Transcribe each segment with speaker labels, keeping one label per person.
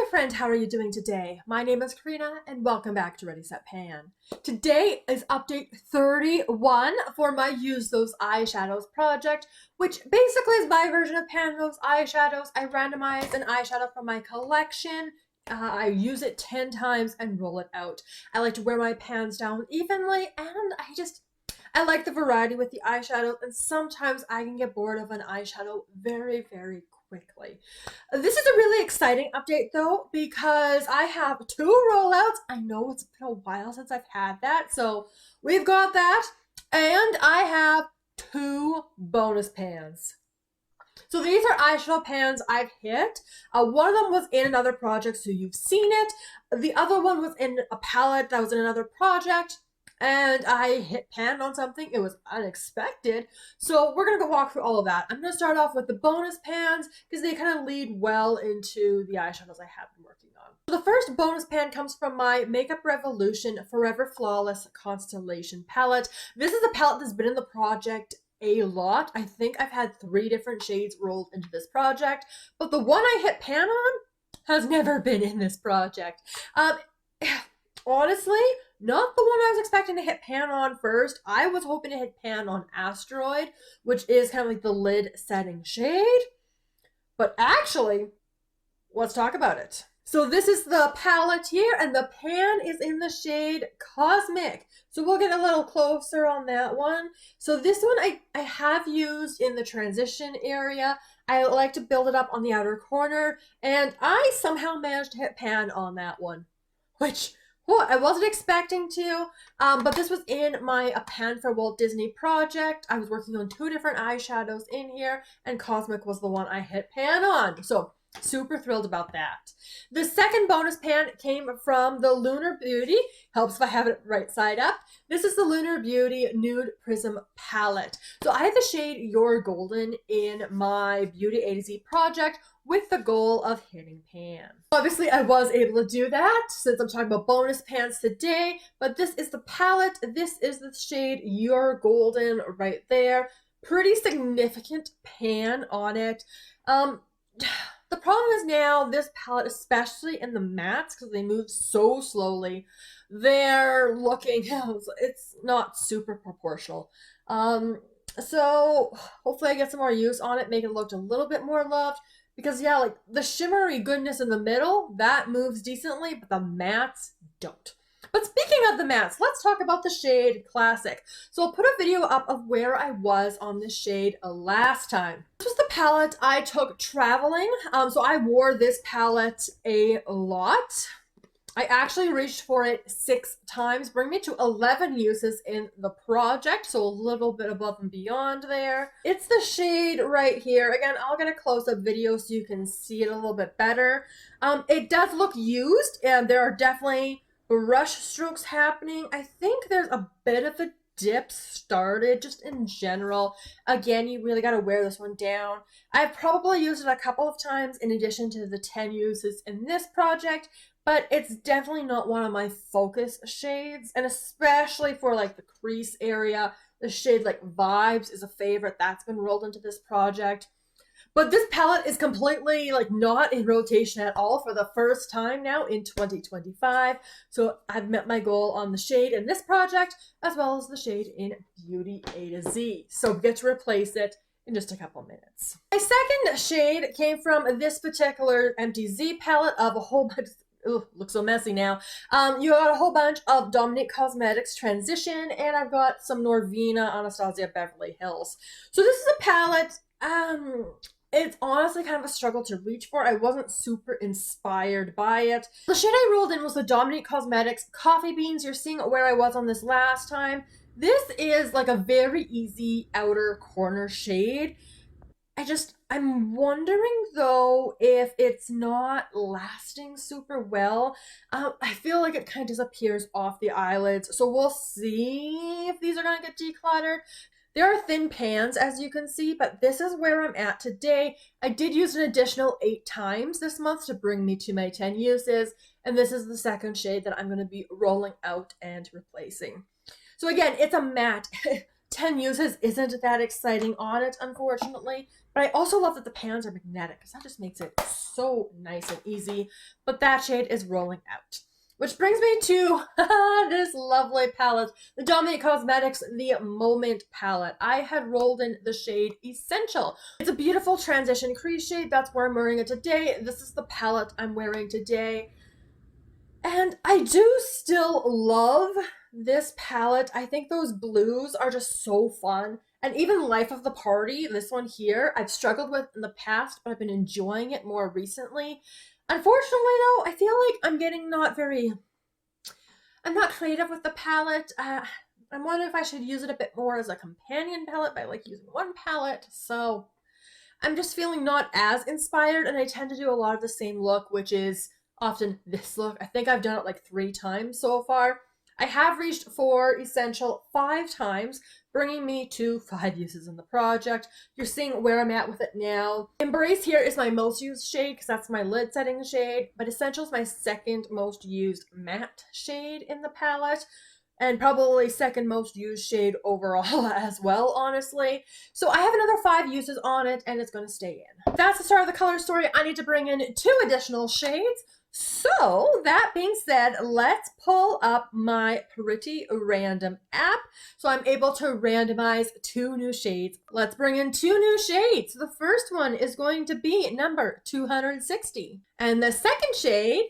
Speaker 1: friend, how are you doing today? My name is Karina and welcome back to Ready Set Pan. Today is update 31 for my Use Those Eyeshadows project, which basically is my version of pan those eyeshadows. I randomize an eyeshadow from my collection. I use it 10 times and roll it out. I like to wear my pans down evenly, and I like the variety with the eyeshadows, and sometimes I can get bored of an eyeshadow very quickly. This is a really exciting update though, because I have 2 rollouts. I know it's been a while since I've had that, so we've got that, and I have 2 bonus pans. So these are eyeshadow pans I've hit. One of them was in another project, so you've seen it. The other one was in a palette that was in another project, and I hit pan on something. It was unexpected. So we're going to go walk through all of that. I'm going to start off with the bonus pans because they kind of lead well into the eyeshadows I have been working on. So the first bonus pan comes from my Makeup Revolution Forever Flawless Constellation palette. This is a palette that's been in the project a lot. I think I've had 3 different shades rolled into this project, but the one I hit pan on has never been in this project. Honestly, not the one I was expecting to hit pan on first. I was hoping to hit pan on Asteroid, which is kind of like the lid setting shade. But actually, let's talk about it. So this is the palette here, and the pan is in the shade Cosmic. So we'll get a little closer on that one. So this one I have used in the transition area. I like to build it up on the outer corner, and I somehow managed to hit pan on that one, which I wasn't expecting to, but this was in my A Pan for Walt Disney project. I was working on 2 different eyeshadows in here, and Cosmic was the one I hit pan on. So super thrilled about that. The second bonus pan came from the Lunar Beauty. Helps if I have it right side up. This is the Lunar Beauty Nude Prism palette. So I had the shade You're Golden in my Beauty A to Z project with the goal of hitting pan. Obviously, I was able to do that since I'm talking about bonus pans today, but this is the palette. This is the shade You're Golden right there. Pretty significant pan on it. The problem is now this palette, especially in the mattes, because they move so slowly, they're looking, it's not super proportional. So hopefully I get some more use on it, make it look a little bit more loved. Because yeah, like the shimmery goodness in the middle, that moves decently, but the mattes don't. But speaking of the mattes, let's talk about the shade Classic. So I'll put a video up of where I was on this shade last time. This was the palette I took traveling. So I wore this palette a lot. I actually reached for it 6 times, bringing me to 11 uses in the project, so a little bit above and beyond there. It's the shade right here. Again, I'll get a close-up video so you can see it a little bit better. It does look used, and there are definitely brush strokes happening. I think there's a bit of a dip started just in general. Again, you really got to wear this one down. I've probably used it a couple of times in addition to the 10 uses in this project, but it's definitely not one of my focus shades, and especially for like the crease area, the shade like Vibes is a favorite that's been rolled into this project. But this palette is completely like not in rotation at all for the first time now in 2025. So I've met my goal on the shade in this project as well as the shade in Beauty A to Z. So we get to replace it in just a couple minutes. My second shade came from this particular Empty Z palette of a whole bunch. Ooh, looks so messy now. You got a whole bunch of Dominique Cosmetics Transition, and I've got some Norvina Anastasia Beverly Hills. So this is a palette. It's honestly kind of a struggle to reach for. I wasn't super inspired by it. The shade I rolled in was the Dominique Cosmetics Coffee Beans. You're seeing where I was on this last time. This is like a very easy outer corner shade. I'm wondering though if it's not lasting super well. I feel like it kind of disappears off the eyelids. So we'll see if these are going to get decluttered. There are thin pans, as you can see, but this is where I'm at today. I did use an additional 8 times this month to bring me to my 10 uses, and this is the second shade that I'm going to be rolling out and replacing. So again, it's a matte. 10 uses isn't that exciting on it, unfortunately. But I also love that the pans are magnetic because that just makes it so nice and easy. But that shade is rolling out. Which brings me to this lovely palette, the Dominique Cosmetics The Moment palette. I had rolled in the shade Essential. It's a beautiful transition crease shade. That's where I'm wearing it today. This is the palette I'm wearing today. And I do still love this palette. I think those blues are just so fun. And even Life of the Party, this one here, I've struggled with in the past, but I've been enjoying it more recently. Unfortunately, though, I feel like I'm not creative with the palette. I'm wondering if I should use it a bit more as a companion palette, but I like using one palette. So I'm just feeling not as inspired, and I tend to do a lot of the same look, which is often this look. I think I've done it like 3 times so far. I have reached for Essential 5 times, bringing me to 5 uses in the project. You're seeing where I'm at with it now. Embrace here is my most used shade because that's my lid setting shade, but Essential is my second most used matte shade in the palette, and probably second most used shade overall as well, honestly. So I have another 5 uses on it, and it's going to stay in. That's the start of the color story. I need to bring in 2 additional shades. So that being said, let's pull up my Pretty Random app so I'm able to randomize 2 new shades. Let's bring in 2 new shades. The first one is going to be number 260. And the second shade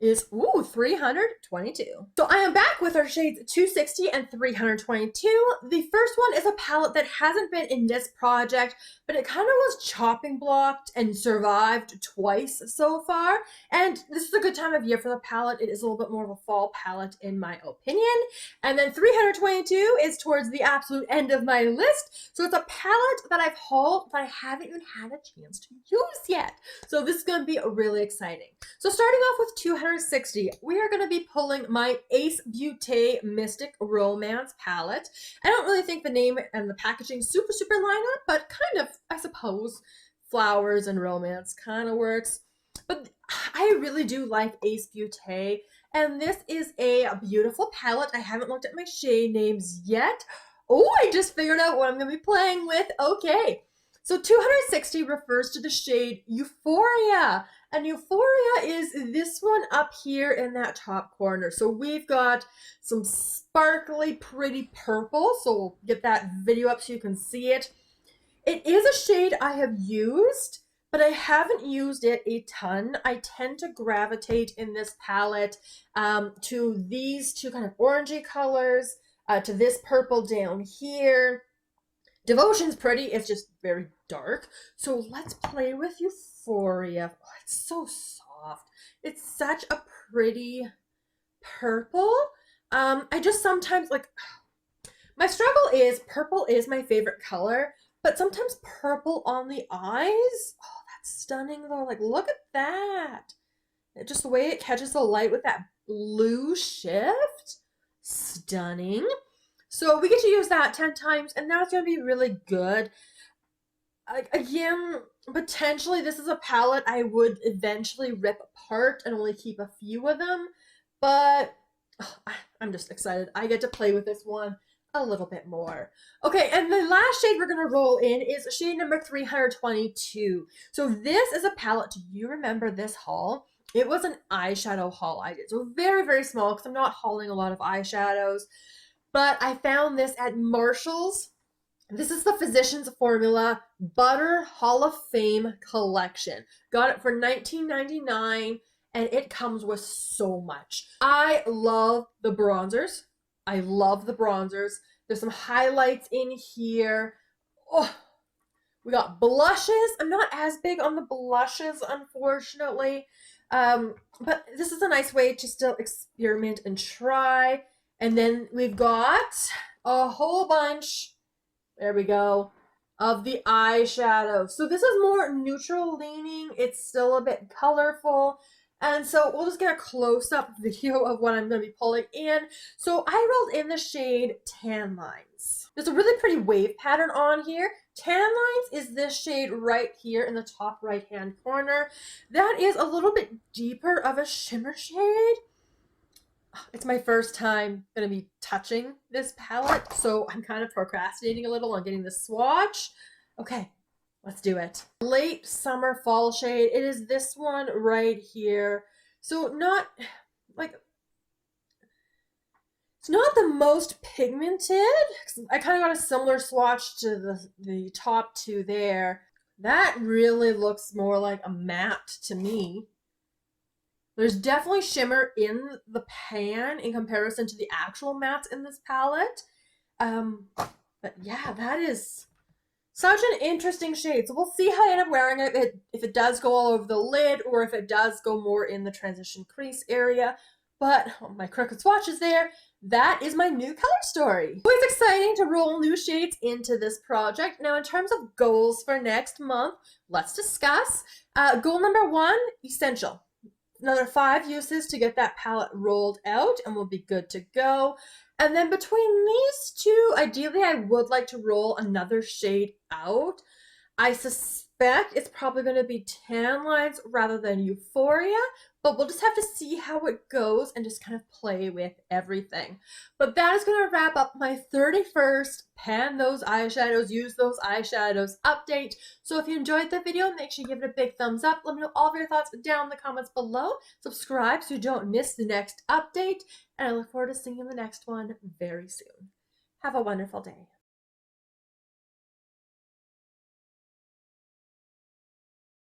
Speaker 1: is 322. So I am back with our shades 260 and 322. The first one is a palette that hasn't been in this project, but it kind of was chopping blocked and survived twice so far. And this is a good time of year for the palette. It is a little bit more of a fall palette in my opinion. And then 322 is towards the absolute end of my list. So it's a palette that I've hauled, but I haven't even had a chance to use yet. So this is going to be really exciting. So starting off with 260, we are going to be pulling my Ace Beaute Mystic Romance palette. I don't really think the name and the packaging super line up, but kind of, I suppose, flowers and romance kind of works. But I really do like Ace Beaute, and this is a beautiful palette. I haven't looked at my shade names yet. Oh, I just figured out what I'm going to be playing with. Okay. So 260 refers to the shade Euphoria, and Euphoria is this one up here in that top corner. So we've got some sparkly, pretty purple, so we'll get that video up so you can see it. It is a shade I have used, but I haven't used it a ton. I tend to gravitate in this palette to these 2 kind of orangey colors, to this purple down here. Devotion's pretty, it's just very dark. So let's play with Euphoria. Oh, it's so soft. It's such a pretty purple. I just sometimes my struggle is purple is my favorite color, but sometimes purple on the eyes, oh, that's stunning though. Like, look at that. Just the way it catches the light with that blue shift, stunning. So we get to use that 10 times, and that's going to be really good. Again, potentially this is a palette I would eventually rip apart and only keep a few of them, but I'm just excited. I get to play with this one a little bit more. Okay, and the last shade we're going to roll in is shade number 322. So this is a palette. Do you remember this haul? It was an eyeshadow haul I did. So very small because I'm not hauling a lot of eyeshadows. But I found this at Marshall's. This is the Physicians Formula Butter Holi-Fame collection. Got it for $19.99, and it comes with so much. I love the bronzers. There's some highlights in here. Oh, we got blushes. I'm not as big on the blushes, unfortunately. But this is a nice way to still experiment and try. And then we've got a whole bunch, there we go, of the eyeshadows. So this is more neutral leaning. It's still a bit colorful. And so we'll just get a close-up video of what I'm going to be pulling in. So I rolled in the shade Tan Lines. There's a really pretty wave pattern on here. Tan Lines is this shade right here in the top right-hand corner. That is a little bit deeper of a shimmer shade. It's my first time going to be touching this palette, so I'm kind of procrastinating a little on getting the swatch. Okay, let's do it. Late summer fall shade. It is this one right here. So not like, it's not the most pigmented. I kind of got a similar swatch to the top two there. That really looks more like a matte to me. There's definitely shimmer in the pan in comparison to the actual mattes in this palette. But yeah, that is such an interesting shade. So we'll see how I end up wearing it, if it does go all over the lid or if it does go more in the transition crease area. But my crooked swatch is there. That is my new color story. Always exciting to roll new shades into this project. Now, in terms of goals for next month, let's discuss. Goal number 1, essential. Another 5 uses to get that palette rolled out and we'll be good to go. And then between these two, ideally I would like to roll another shade out. I suspect it's probably going to be Tan Lines rather than Euphoria, but we'll just have to see how it goes and just kind of play with everything. But that is going to wrap up my 31st Pan Those Eyeshadows, Use Those Eyeshadows update. So if you enjoyed the video, make sure you give it a big thumbs up. Let me know all of your thoughts down in the comments below. Subscribe so you don't miss the next update. And I look forward to seeing you in the next one very soon. Have a wonderful day.